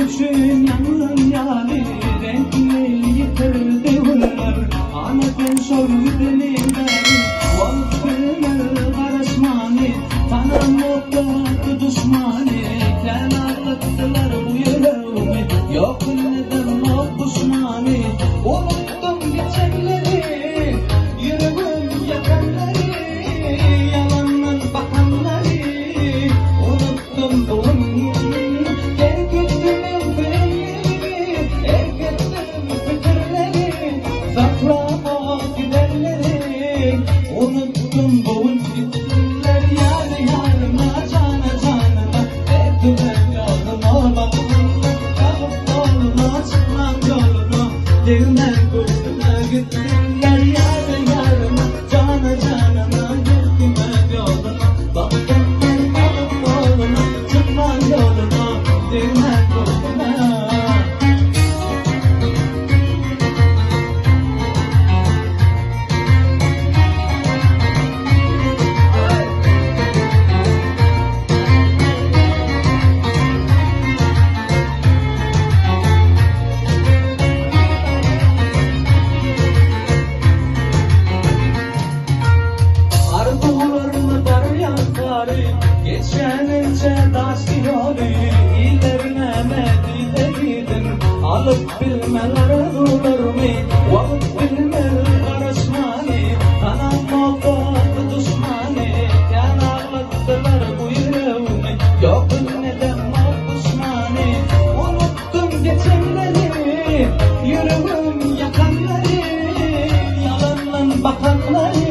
için yandım yani, renkli yitirdi bunlar. Aneten sordu beni, valık bilmez karışmani, tanım mutlaka düşmani, kenarlıktılar bu yüreğimi, yok neden o düşmani. Unuttum geçenleri, yüreğim yakanları, yalandan bakanları, unuttum doğum gününü, erkettim evvelleri, erkettim fikirleri, saklama giderleri, unuttum doğum günler, yar yarına, cana canına, ettiler yoluma bakımına, kalıp yoluna, çıkmam yoluna, değmen kurtuna gittiler, yar yarına, cana canına, gittiler yoluna, bakımlar kalıp yoluna, çıkmam yoluna, değmen kurtuna. Arzularımı daryaları, geçenince taşıyordu, ilerine medideydin, alıp bilmeler olur mu, vakit bilmez karışmanı, kanam oldu düşmanı, kenarlıktılar bu yüreğimi, yok neden o düşmanı. Unuttum geçenleri, yüreğim yakanları, yalanla bakanları,